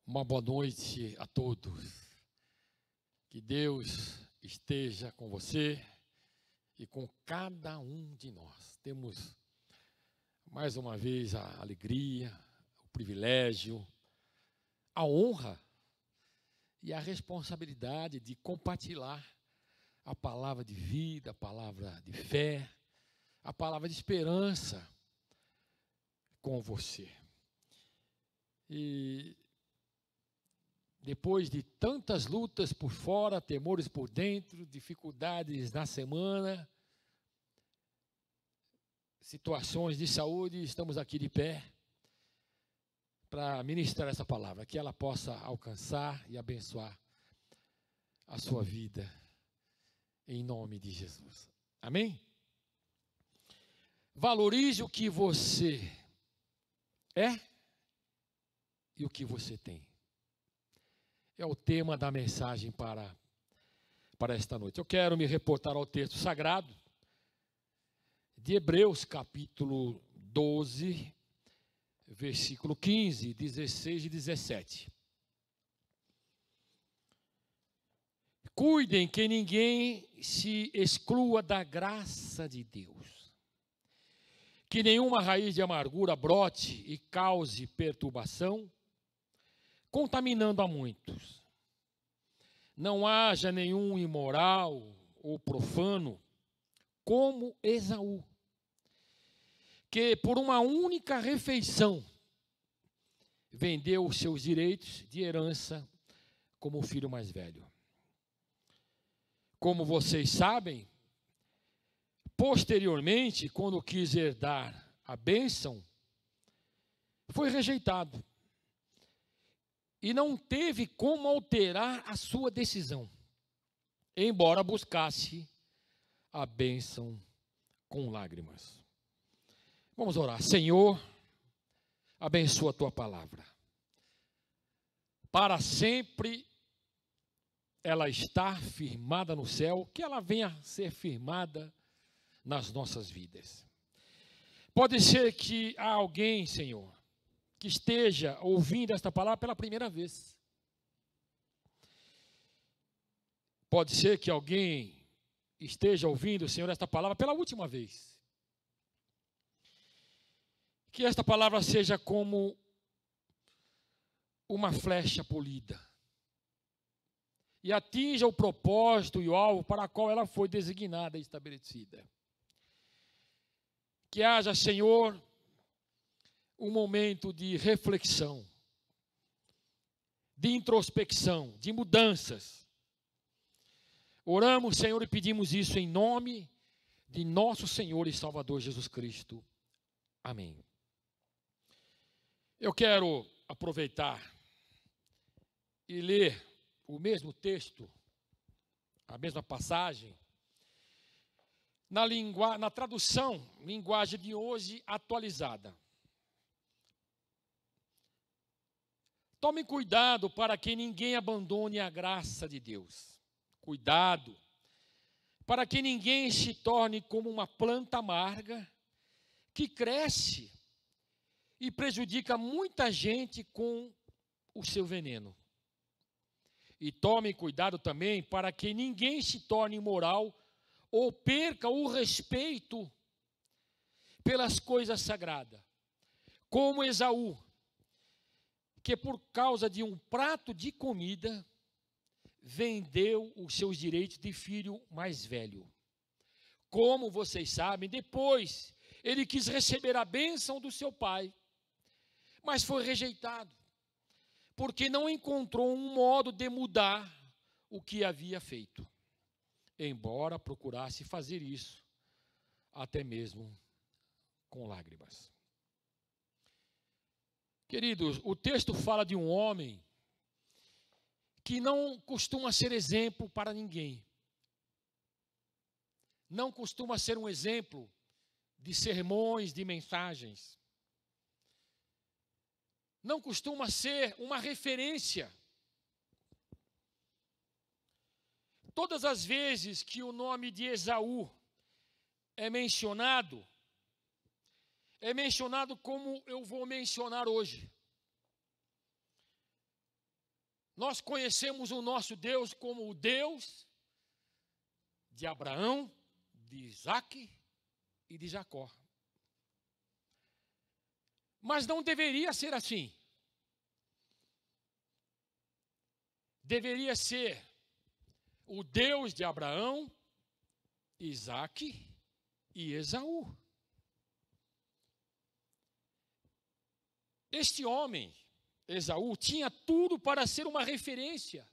Uma boa noite a todos. Que Deus esteja com você e com cada um de nós. Temos mais uma vez a alegria, o privilégio, a honra e a responsabilidade de compartilhar a palavra de vida, a palavra de fé, a palavra de esperança com você. E depois de tantas lutas por fora, temores por dentro, dificuldades na semana, situações de saúde, estamos aqui de pé para ministrar essa palavra, que ela possa alcançar e abençoar a sua vida, em nome de Jesus. Amém? Valorize o que você é e o que você tem. É o tema da mensagem para esta noite. Eu quero me reportar ao texto sagrado de Hebreus, capítulo 12, versículo 15, 16 e 17. Cuidem que ninguém se exclua da graça de Deus, que nenhuma raiz de amargura brote e cause perturbação, contaminando a muitos. Não haja nenhum imoral ou profano, como Esaú, que por uma única refeição vendeu os seus direitos de herança como o filho mais velho. Como vocês sabem, posteriormente, quando quis herdar a bênção, foi rejeitado. E não teve como alterar a sua decisão, embora buscasse a bênção com lágrimas. Vamos orar. Senhor, abençoa a tua palavra. Para sempre ela está firmada no céu, que ela venha a ser firmada nas nossas vidas. Pode ser que há alguém, Senhor, que esteja ouvindo esta palavra pela primeira vez. Pode ser que alguém esteja ouvindo, Senhor, esta palavra pela última vez. Que esta palavra seja como uma flecha polida e atinja o propósito e o alvo para o qual ela foi designada e estabelecida. Que haja, Senhor, um momento de reflexão, de introspecção, de mudanças. Oramos, Senhor, e pedimos isso em nome de nosso Senhor e Salvador Jesus Cristo. Amém. Eu quero aproveitar e ler o mesmo texto, a mesma passagem, na tradução, linguagem de hoje atualizada. Tome cuidado para que ninguém abandone a graça de Deus. Cuidado para que ninguém se torne como uma planta amarga que cresce e prejudica muita gente com o seu veneno. E tome cuidado também para que ninguém se torne imoral ou perca o respeito pelas coisas sagradas, como Esaú, que por causa de um prato de comida, vendeu os seus direitos de filho mais velho. Como vocês sabem, depois ele quis receber a bênção do seu pai, mas foi rejeitado, porque não encontrou um modo de mudar o que havia feito, embora procurasse fazer isso, até mesmo com lágrimas. Queridos, o texto fala de um homem que não costuma ser exemplo para ninguém. Não costuma ser um exemplo de sermões, de mensagens. Não costuma ser uma referência. Todas as vezes que o nome de Esaú é mencionado como eu vou mencionar hoje. Nós conhecemos o nosso Deus como o Deus de Abraão, de Isaque e de Jacó. Mas não deveria ser assim. Deveria ser o Deus de Abraão, Isaque e Esaú. Este homem, Esaú, tinha tudo para ser uma referência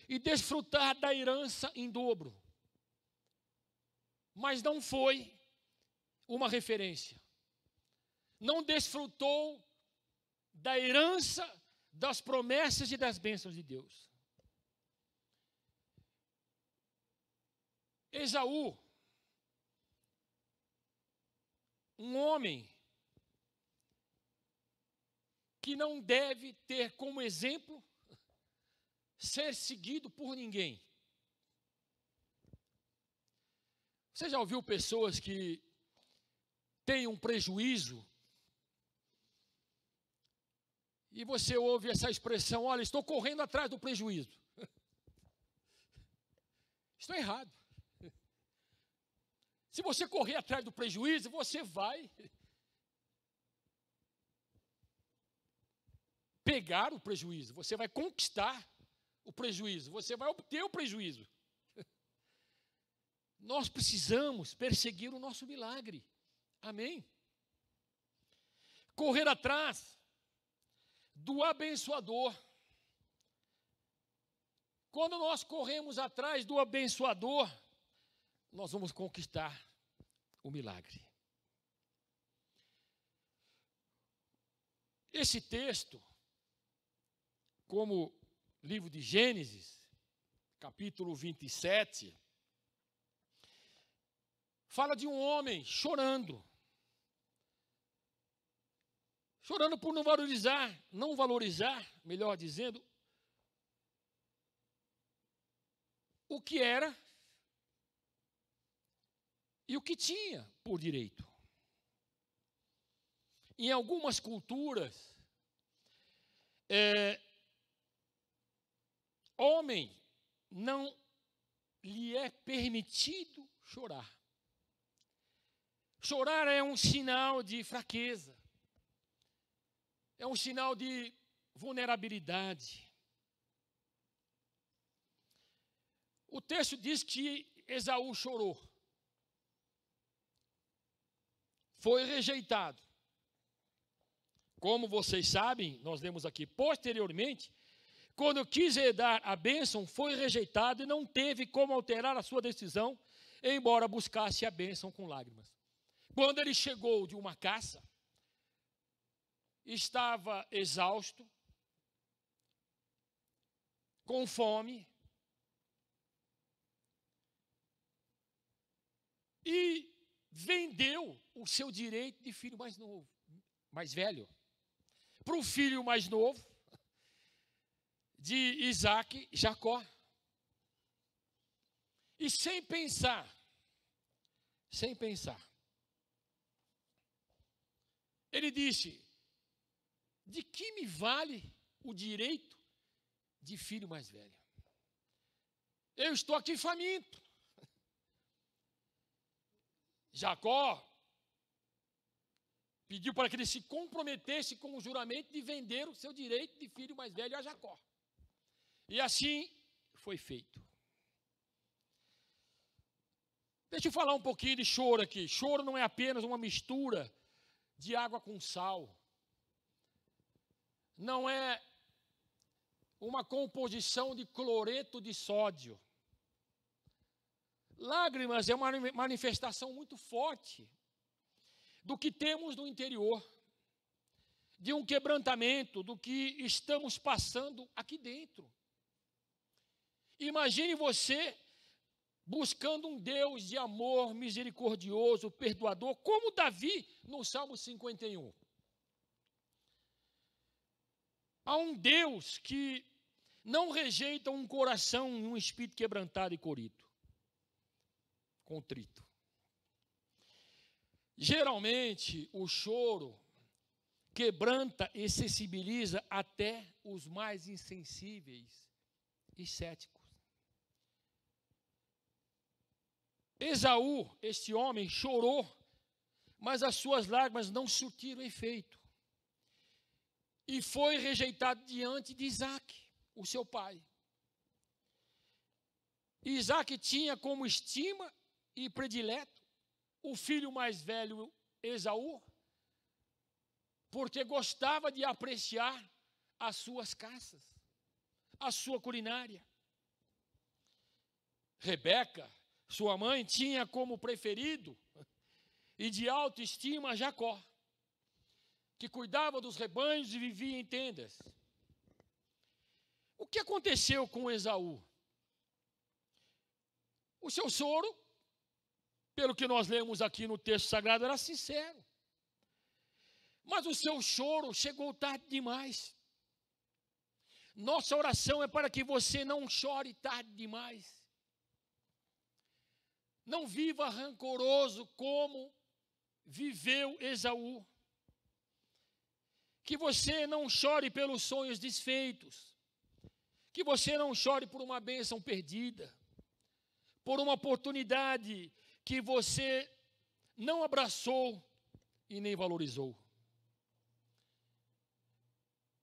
e desfrutar da herança em dobro. Mas não foi uma referência. Não desfrutou da herança, das promessas e das bênçãos de Deus. Esaú, um homem que não deve ter como exemplo ser seguido por ninguém. Você já ouviu pessoas que têm um prejuízo e você ouve essa expressão: olha, estou correndo atrás do prejuízo. Estou errado. Se você correr atrás do prejuízo, você vai pegar o prejuízo, você vai conquistar o prejuízo, você vai obter o prejuízo. Nós precisamos perseguir o nosso milagre. Amém? Correr atrás do abençoador. Quando nós corremos atrás do abençoador, nós vamos conquistar o milagre. Esse texto, como livro de Gênesis, capítulo 27, fala de um homem chorando. Chorando por não valorizar, melhor dizendo, o que era e o que tinha por direito. Em algumas culturas, homem não lhe é permitido chorar. Chorar é um sinal de fraqueza, é um sinal de vulnerabilidade. O texto diz que Esaú chorou, foi rejeitado. Como vocês sabem, nós lemos aqui posteriormente, quando quis herdar a bênção, foi rejeitado e não teve como alterar a sua decisão, embora buscasse a bênção com lágrimas. Quando ele chegou de uma caça, estava exausto, com fome, e vendeu o seu direito de filho mais novo, mais velho, para o filho mais novo de Isaque, Jacó. E sem pensar, ele disse: de que me vale o direito de filho mais velho? Eu estou aqui faminto. Jacó pediu para que ele se comprometesse com o juramento de vender o seu direito de filho mais velho a Jacó. E assim foi feito. Deixa eu falar um pouquinho de choro aqui. Choro não é apenas uma mistura de água com sal. Não é uma composição de cloreto de sódio. Lágrimas é uma manifestação muito forte do que temos no interior, de um quebrantamento, do que estamos passando aqui dentro. Imagine você buscando um Deus de amor, misericordioso, perdoador, como Davi no Salmo 51. Há um Deus que não rejeita um coração e um espírito quebrantado e contrito. Geralmente, o choro quebranta e sensibiliza até os mais insensíveis e céticos. Esaú, este homem, chorou, mas as suas lágrimas não surtiram efeito. E foi rejeitado diante de Isaque, o seu pai. Isaque tinha como estima e predileto o filho mais velho, Esaú, porque gostava de apreciar as suas caças, a sua culinária. Rebeca, sua mãe, tinha como preferido e de autoestima Jacó, que cuidava dos rebanhos e vivia em tendas. O que aconteceu com Esaú? O seu choro, pelo que nós lemos aqui no texto sagrado, era sincero. Mas o seu choro chegou tarde demais. Nossa oração é para que você não chore tarde demais. Não viva rancoroso como viveu Esaú. Que você não chore pelos sonhos desfeitos. Que você não chore por uma bênção perdida. Por uma oportunidade que você não abraçou e nem valorizou.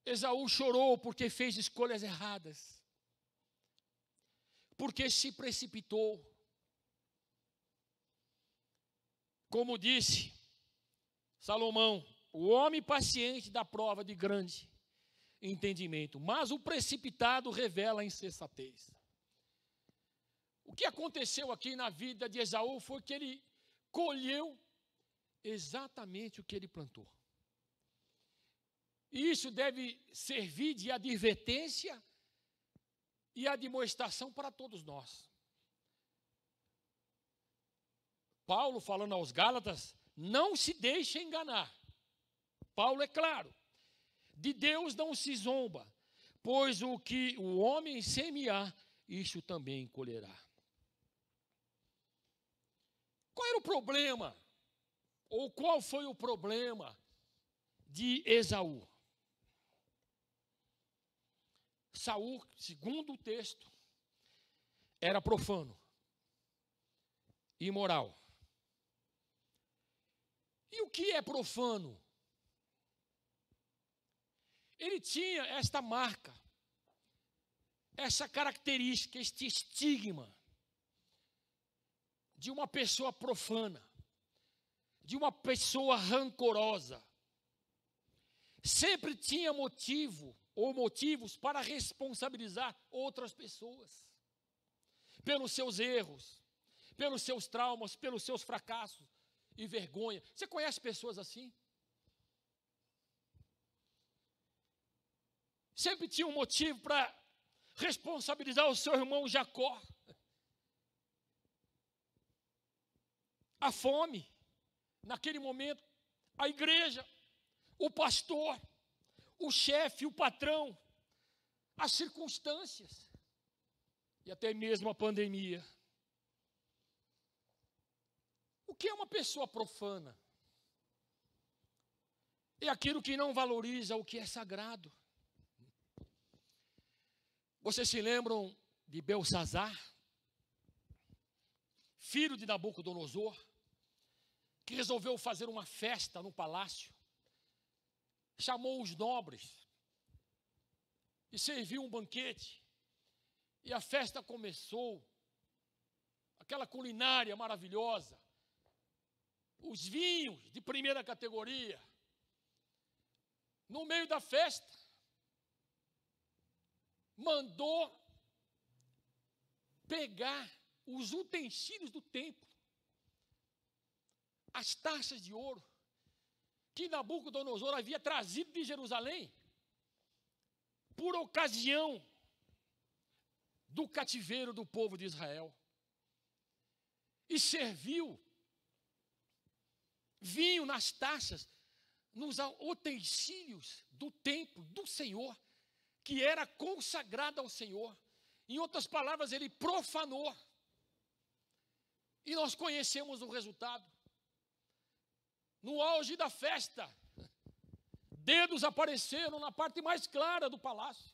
Esaú chorou porque fez escolhas erradas. Porque se precipitou. Como disse Salomão, o homem paciente dá prova de grande entendimento, mas o precipitado revela a insensatez. O que aconteceu aqui na vida de Esaú foi que ele colheu exatamente o que ele plantou. E isso deve servir de advertência e admoestação para todos nós. Paulo, falando aos Gálatas, não se deixe enganar. Paulo é claro, de Deus não se zomba, pois o que o homem semear, isso também colherá. Qual era o problema? Ou qual foi o problema de Esaú? Saul, segundo o texto, era profano, imoral. E o que é profano? Ele tinha esta marca, essa característica, este estigma de uma pessoa profana, de uma pessoa rancorosa. Sempre tinha motivo ou motivos para responsabilizar outras pessoas pelos seus erros, pelos seus traumas, pelos seus fracassos e vergonha. Você conhece pessoas assim? Sempre tinha um motivo para responsabilizar o seu irmão Jacó. A fome, naquele momento, a igreja, o pastor, o chefe, o patrão, as circunstâncias e até mesmo a pandemia. O que é uma pessoa profana? É aquilo que não valoriza o que é sagrado. Vocês se lembram de Belsazar, filho de Nabucodonosor, que resolveu fazer uma festa no palácio, chamou os nobres e serviu um banquete, e a festa começou, aquela culinária maravilhosa, os vinhos de primeira categoria. No meio da festa, mandou pegar os utensílios do templo, as taças de ouro, que Nabucodonosor havia trazido de Jerusalém, por ocasião do cativeiro do povo de Israel, e serviu vinho nas taças, nos utensílios do templo do Senhor, que era consagrado ao Senhor. Em outras palavras, ele profanou. E nós conhecemos o resultado. No auge da festa, dedos apareceram na parte mais clara do palácio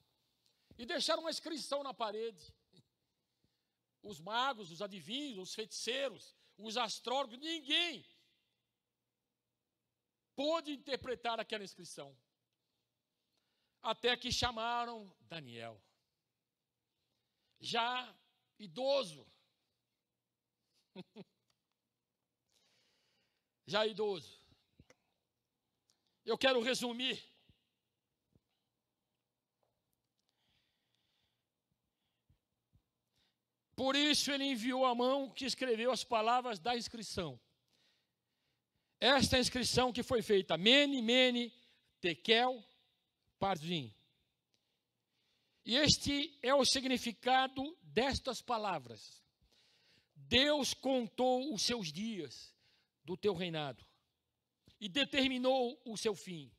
e deixaram uma inscrição na parede. Os magos, os adivinhos, os feiticeiros, os astrólogos, ninguém pôde interpretar aquela inscrição. Até que chamaram Daniel, já idoso. Já idoso. Eu quero resumir. Por isso ele enviou a mão que escreveu as palavras da inscrição. Esta inscrição que foi feita, Mene, Mene, Tekel, Parsim. E este é o significado destas palavras. Deus contou os seus dias do teu reinado e determinou o seu fim.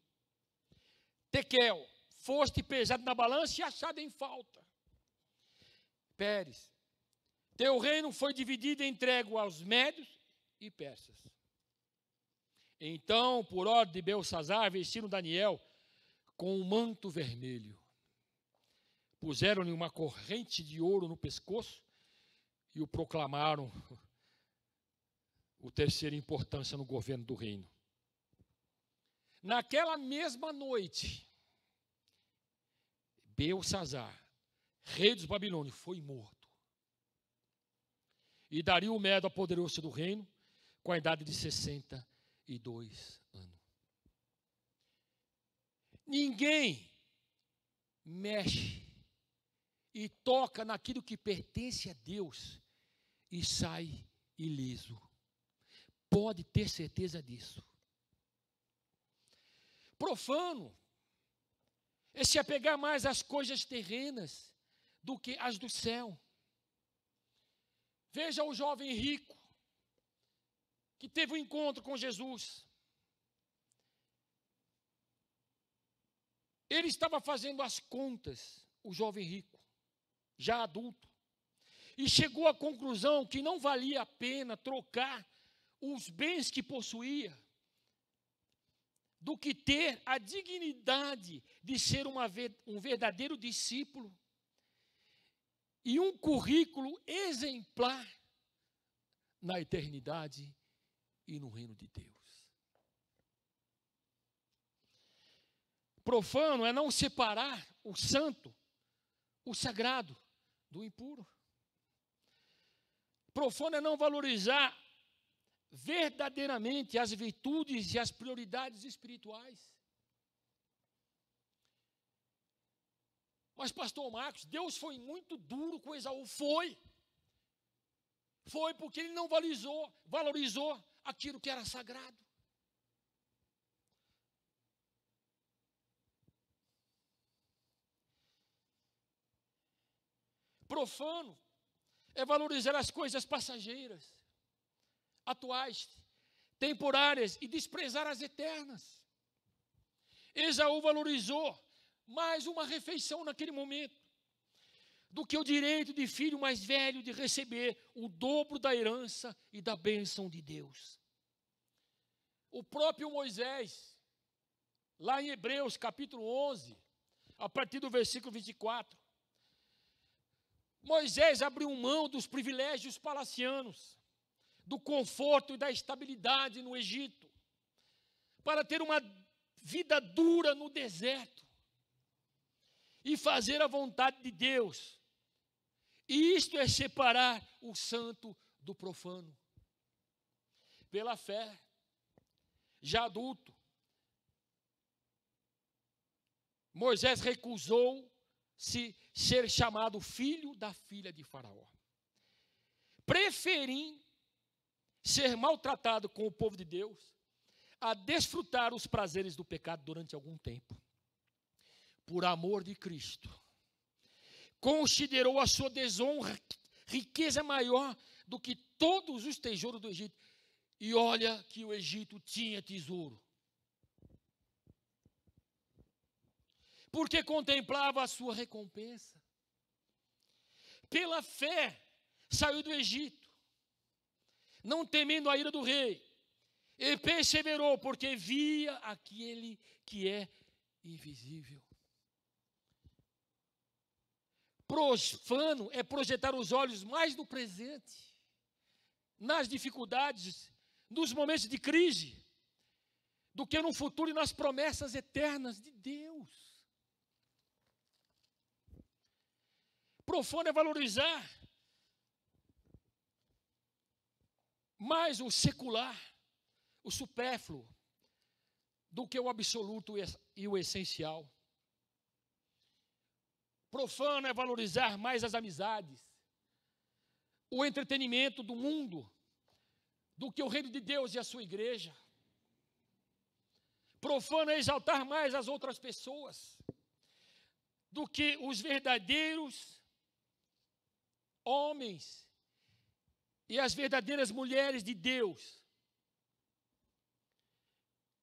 Tekel, foste pesado na balança e achado em falta. Pérez, teu reino foi dividido e entregue aos médios e persas. Então, por ordem de Belsassar, vestiram Daniel com um manto vermelho. Puseram-lhe uma corrente de ouro no pescoço e o proclamaram o terceira importância no governo do reino. Naquela mesma noite, Belsassar, rei dos Babilônios, foi morto. E Dario o Medo apoderou-se do reino com a idade de 62 anos. Ninguém mexe e toca naquilo que pertence a Deus e sai ileso. Pode ter certeza disso. Profano é se apegar mais às coisas terrenas do que às do céu. Veja o jovem rico que teve um encontro com Jesus. Ele estava fazendo as contas, o jovem rico, já adulto, e chegou à conclusão que não valia a pena trocar os bens que possuía do que ter a dignidade de ser um verdadeiro discípulo e um currículo exemplar na eternidade e no reino de Deus. Profano é não separar o santo, o sagrado, do impuro. Profano é não valorizar verdadeiramente as virtudes e as prioridades espirituais. Mas, pastor Marcos, Deus foi muito duro com Esaú. Foi porque ele não valorizou aquilo que era sagrado. Profano é valorizar as coisas passageiras, atuais, temporárias e desprezar as eternas. Esaú valorizou mais uma refeição naquele momento do que o direito de filho mais velho de receber o dobro da herança e da bênção de Deus. O próprio Moisés, lá em Hebreus capítulo 11, a partir do versículo 24, Moisés abriu mão dos privilégios palacianos, do conforto e da estabilidade no Egito, para ter uma vida dura no deserto e fazer a vontade de Deus. E isto é separar o santo do profano. Pela fé, já adulto, Moisés recusou-se ser chamado filho da filha de Faraó, preferindo ser maltratado com o povo de Deus a desfrutar os prazeres do pecado durante algum tempo. Por amor de Cristo, considerou a sua desonra riqueza maior do que todos os tesouros do Egito. E olha que o Egito tinha tesouro. Porque contemplava a sua recompensa. Pela fé, saiu do Egito, não temendo a ira do rei. E perseverou, porque via aquele que é invisível. Profano é projetar os olhos mais no presente, nas dificuldades, nos momentos de crise, do que no futuro e nas promessas eternas de Deus. Profano é valorizar mais o secular, o supérfluo, do que o absoluto e o essencial. Profano é valorizar mais as amizades, o entretenimento do mundo, do que o reino de Deus e a sua igreja. Profano é exaltar mais as outras pessoas, do que os verdadeiros homens e as verdadeiras mulheres de Deus.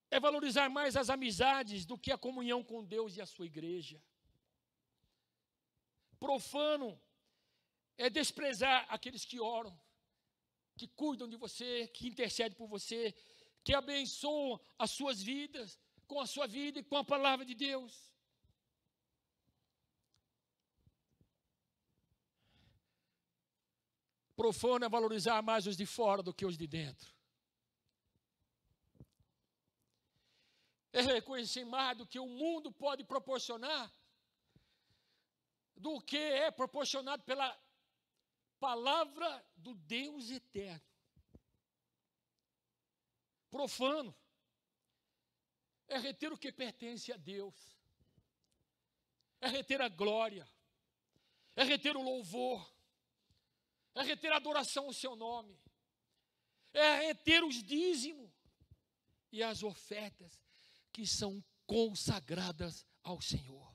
É valorizar mais as amizades do que a comunhão com Deus e a sua igreja. Profano é desprezar aqueles que oram, que cuidam de você, que intercedem por você, que abençoam as suas vidas, com a sua vida e com a palavra de Deus. Profano é valorizar mais os de fora do que os de dentro. É reconhecer mais do que o mundo pode proporcionar, do que é proporcionado pela palavra do Deus eterno. Profano é reter o que pertence a Deus, é reter a glória, é reter o louvor, é reter a adoração ao seu nome, é reter os dízimos e as ofertas que são consagradas ao Senhor.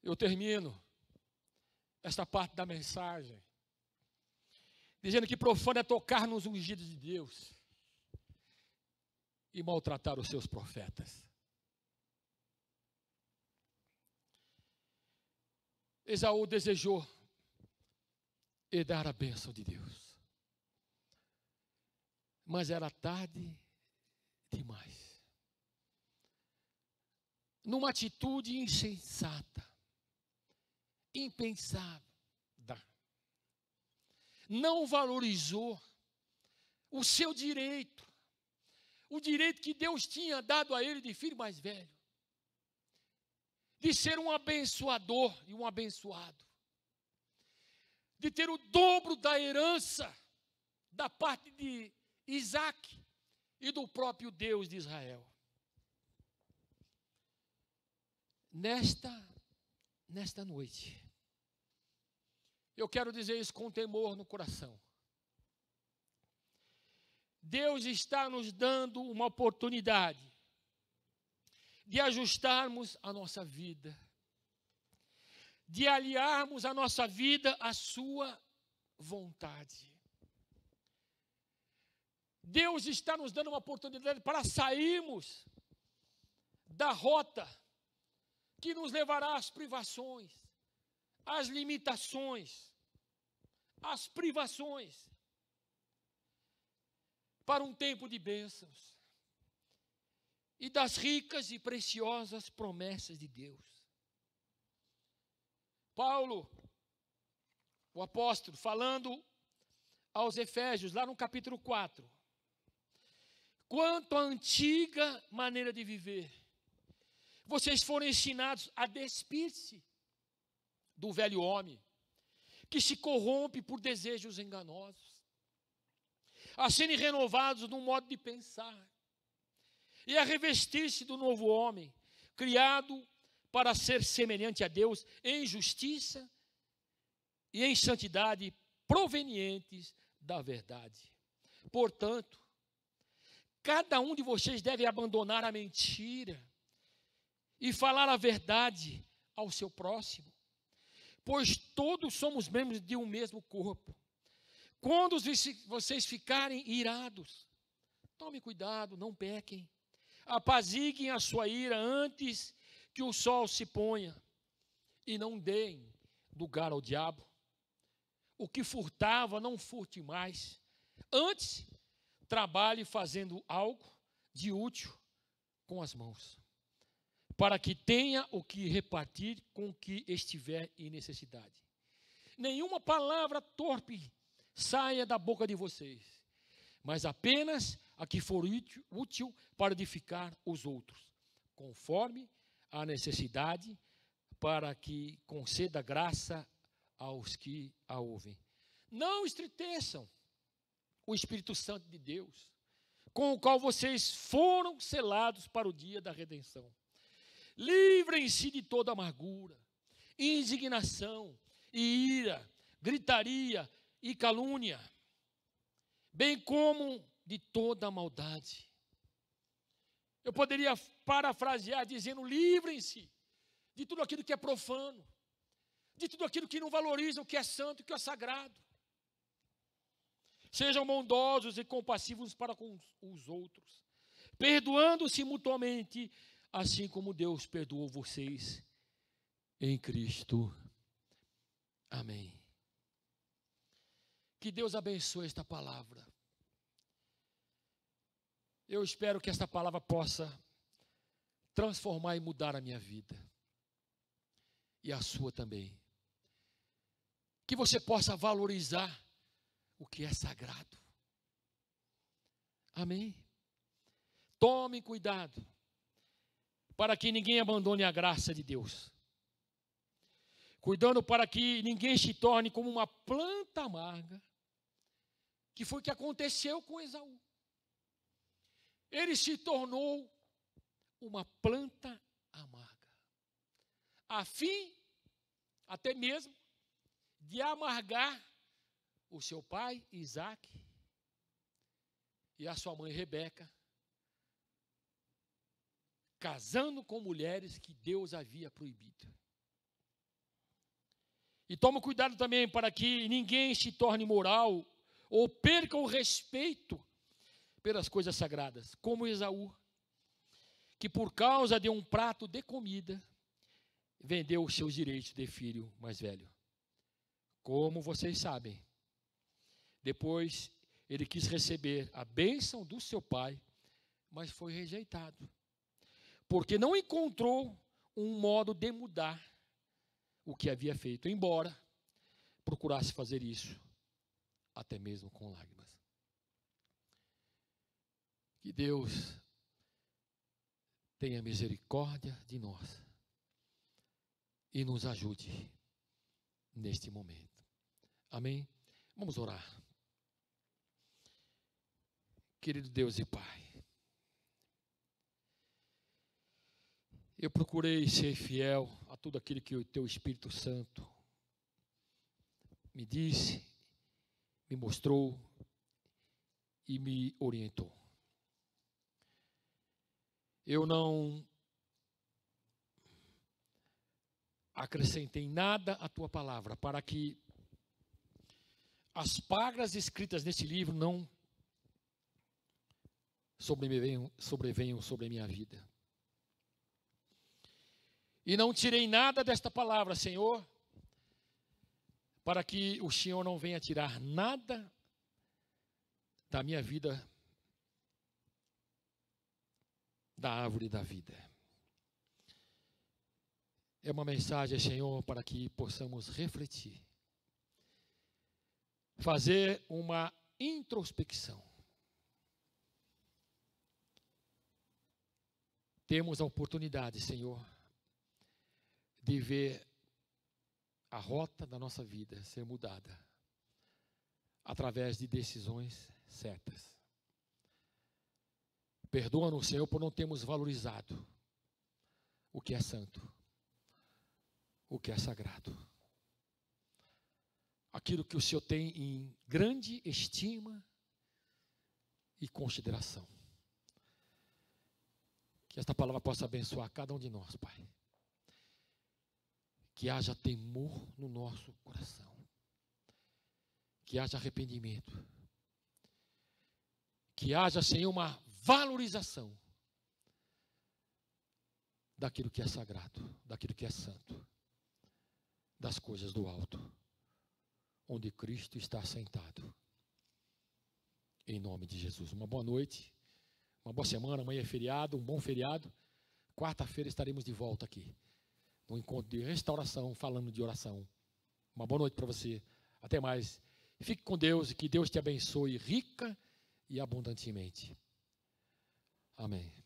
Eu termino esta parte da mensagem dizendo que profano é tocar nos ungidos de Deus e maltratar os seus profetas. Esaú desejou herdar a bênção de Deus, mas era tarde demais. Numa atitude insensata, impensada, não valorizou o seu direito, o direito que Deus tinha dado a ele de filho mais velho, de ser um abençoador e um abençoado, de ter o dobro da herança da parte de Isaac e do próprio Deus de Israel. Nesta noite, eu quero dizer isso com temor no coração. Deus está nos dando uma oportunidade de ajustarmos a nossa vida, de aliarmos a nossa vida à sua vontade. Deus está nos dando uma oportunidade para sairmos da rota que nos levará às privações, às limitações, às privações, para um tempo de bênçãos e das ricas e preciosas promessas de Deus. Paulo, o apóstolo, falando aos Efésios, lá no capítulo 4, quanto à antiga maneira de viver, vocês foram ensinados a despir-se do velho homem, que se corrompe por desejos enganosos, a serem renovados no modo de pensar, e a revestir-se do novo homem, criado para ser semelhante a Deus em justiça e em santidade provenientes da verdade. Portanto, cada um de vocês deve abandonar a mentira e falar a verdade ao seu próximo, pois todos somos membros de um mesmo corpo. Quando vocês ficarem irados, tome cuidado, não pequem. Apaziguem a sua ira antes que o sol se ponha, e não deem lugar ao diabo. O que furtava, não furte mais. Antes, trabalhe fazendo algo de útil com as mãos, para que tenha o que repartir com o que estiver em necessidade. Nenhuma palavra torpe saia da boca de vocês, mas apenas a que for útil para edificar os outros, conforme a necessidade, para que conceda graça aos que a ouvem. Não entristeçam o Espírito Santo de Deus, com o qual vocês foram selados para o dia da redenção. Livrem-se de toda amargura, indignação e ira, gritaria e calúnia, bem como de toda maldade. Eu poderia parafrasear dizendo: livrem-se de tudo aquilo que é profano, de tudo aquilo que não valoriza o que é santo e o que é sagrado. Sejam bondosos e compassivos para com os outros, perdoando-se mutuamente, assim como Deus perdoou vocês em Cristo. Amém. Que Deus abençoe esta palavra. Eu espero que esta palavra possa transformar e mudar a minha vida. E a sua também. Que você possa valorizar o que é sagrado. Amém? Tome cuidado, para que ninguém abandone a graça de Deus. Cuidando para que ninguém se torne como uma planta amarga, que foi o que aconteceu com Esaú. Ele se tornou uma planta amarga, a fim até mesmo de amargar o seu pai Isaac e a sua mãe Rebeca, casando com mulheres que Deus havia proibido. E toma cuidado também para que ninguém se torne imoral ou perca o respeito pelas coisas sagradas, como Esaú, que por causa de um prato de comida, vendeu os seus direitos de filho mais velho. Como vocês sabem, depois ele quis receber a bênção do seu pai, mas foi rejeitado, porque não encontrou um modo de mudar o que havia feito, embora procurasse fazer isso, até mesmo com lágrimas. Que Deus tenha misericórdia de nós e nos ajude neste momento. Amém? Vamos orar. Querido Deus e Pai, eu procurei ser fiel a tudo aquilo que o Teu Espírito Santo me disse, me mostrou e me orientou. Eu não acrescentei nada à Tua palavra, para que as palavras escritas nesse livro não sobrevenham sobre a minha vida. E não tirei nada desta palavra, Senhor, para que o Senhor não venha tirar nada da minha vida, da árvore da vida. É uma mensagem, Senhor, para que possamos refletir, fazer uma introspecção. Temos a oportunidade, Senhor, de ver a rota da nossa vida ser mudada através de decisões certas. Perdoa-nos, Senhor, por não termos valorizado o que é santo, o que é sagrado. Aquilo que o Senhor tem em grande estima e consideração. Que esta palavra possa abençoar cada um de nós, Pai. Que haja temor no nosso coração. Que haja arrependimento. Que haja, Senhor, uma valorização daquilo que é sagrado, daquilo que é santo, das coisas do alto, onde Cristo está sentado. Em nome de Jesus. Uma boa noite, Uma boa semana, amanhã é feriado, um bom feriado. Quarta-feira estaremos de volta aqui, no encontro de restauração, falando de oração. Uma boa noite para você. Até mais. Fique com Deus e que Deus te abençoe rica e abundantemente. Amém.